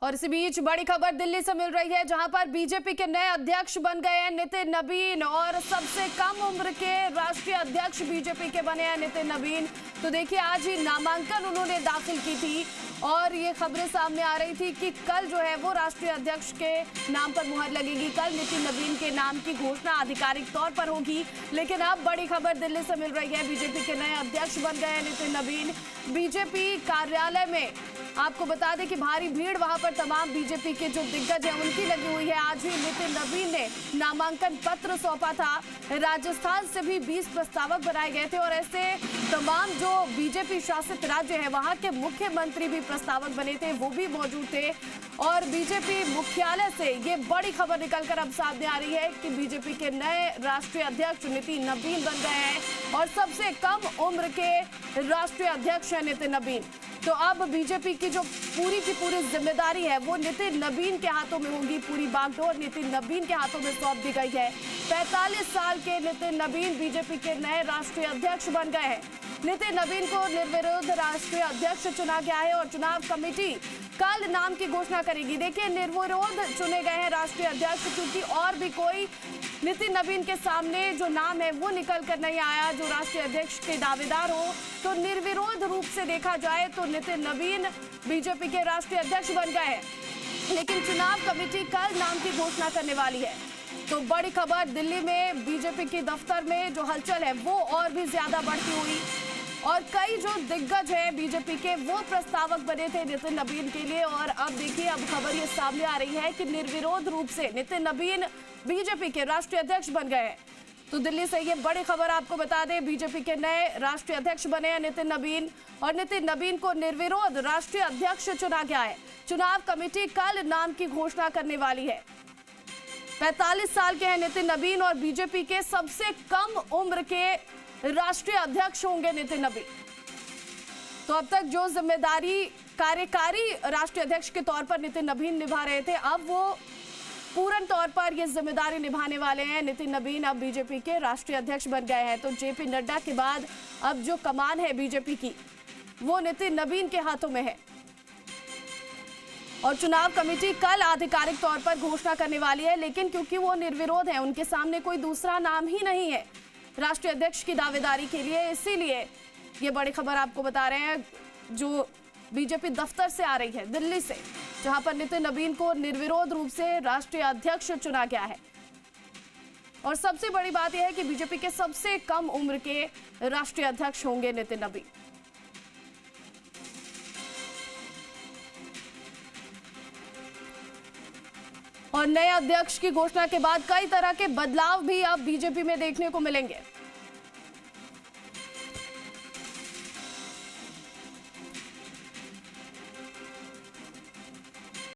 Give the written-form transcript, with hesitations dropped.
और इसी बीच बड़ी खबर दिल्ली से मिल रही है, जहां पर बीजेपी के नए अध्यक्ष बन गए हैं नितिन नबीन। और सबसे कम उम्र के राष्ट्रीय अध्यक्ष बीजेपी के बने हैं नितिन नबीन। तो देखिए, आज ही नामांकन उन्होंने दाखिल की थी और ये खबरें सामने आ रही थी कि कल जो है वो राष्ट्रीय अध्यक्ष के नाम पर मुहर लगेगी। कल नितिन नबीन के नाम की घोषणा आधिकारिक तौर पर होगी। लेकिन अब बड़ी खबर दिल्ली से मिल रही है, बीजेपी के नए अध्यक्ष बन गए हैं नितिन नबीन। बीजेपी कार्यालय में आपको बता दें कि भारी भीड़ वहां पर तमाम बीजेपी के जो दिग्गज हैं उनकी लगी हुई है। आज ही नितिन नबीन ने नामांकन पत्र सौंपा था। राजस्थान से भी 20 प्रस्तावक बनाए गए थे और ऐसे तमाम जो बीजेपी शासित राज्य है वहां के मुख्यमंत्री भी प्रस्तावक बने थे, वो भी मौजूद थे। और बीजेपी मुख्यालय से ये बड़ी खबर निकलकर अब सामने आ रही है कि बीजेपी के नए राष्ट्रीय अध्यक्ष नितिन नबीन बन गए हैं और सबसे कम उम्र के राष्ट्रीय अध्यक्ष हैं नितिन नबीन। तो अब बीजेपी की जो पूरी की पूरी जिम्मेदारी है वो नितिन नबीन के हाथों में होगी। पूरी बागडोर नितिन नबीन के हाथों में सौंप दी गई है। 45 साल के नितिन नबीन बीजेपी के नए राष्ट्रीय अध्यक्ष बन गए हैं। नितिन नबीन को निर्विरोध राष्ट्रीय अध्यक्ष चुना गया है और चुनाव कमेटी कल नाम की घोषणा करेगी। देखिए, निर्विरोध चुने गए हैं राष्ट्रीय अध्यक्ष, क्योंकि और भी कोई नितिन नबीन के सामने जो नाम है वो निकल कर नहीं आया जो राष्ट्रीय अध्यक्ष के दावेदार हो। तो निर्विरोध रूप से देखा जाए तो नितिन नबीन बीजेपी के राष्ट्रीय अध्यक्ष बन गए हैं, लेकिन चुनाव कमेटी कल नाम की घोषणा करने वाली है। तो बड़ी खबर, दिल्ली में बीजेपी के दफ्तर में जो हलचल है वो और भी ज्यादा बढ़ती हुई और कई जो दिग्गज हैं बीजेपी के वो प्रस्तावक बने थे नितिन नबीन के लिए। और अब देखिए, अब खबर ये सामने आ रही है कि निर्विरोध रूप से नितिन नबीन बीजेपी के राष्ट्रीय अध्यक्ष बन गए हैं। तो दिल्ली से ये बड़ी खबर आपको बता दें, बीजेपी के नए राष्ट्रीय अध्यक्ष बने हैं नितिन नबीन और नितिन नबीन को निर्विरोध राष्ट्रीय अध्यक्ष चुना गया है। चुनाव कमेटी कल नाम की घोषणा करने वाली है। 45 साल के हैं नितिन नबीन और बीजेपी के सबसे कम उम्र के राष्ट्रीय अध्यक्ष होंगे नितिन नबीन। तो अब तक जो जिम्मेदारी कार्यकारी राष्ट्रीय अध्यक्ष के तौर पर नितिन नबीन निभा रहे थे, अब वो पूर्ण तौर पर ये जिम्मेदारी निभाने वाले हैं। नितिन नबीन अब बीजेपी के राष्ट्रीय अध्यक्ष बन गए हैं। तो जेपी नड्डा के बाद अब जो कमान है बीजेपी की वो नितिन नबीन के हाथों में है और चुनाव कमेटी कल आधिकारिक तौर पर घोषणा करने वाली है। लेकिन क्योंकि वो निर्विरोध है, उनके सामने कोई दूसरा नाम ही नहीं है राष्ट्रीय अध्यक्ष की दावेदारी के लिए, इसीलिए ये बड़ी खबर आपको बता रहे हैं जो बीजेपी दफ्तर से आ रही है दिल्ली से, जहां पर नितिन नबीन को निर्विरोध रूप से राष्ट्रीय अध्यक्ष चुना गया है। और सबसे बड़ी बात यह है कि बीजेपी के सबसे कम उम्र के राष्ट्रीय अध्यक्ष होंगे नितिन नबीन। और नए अध्यक्ष की घोषणा के बाद कई तरह के बदलाव भी अब बीजेपी में देखने को मिलेंगे।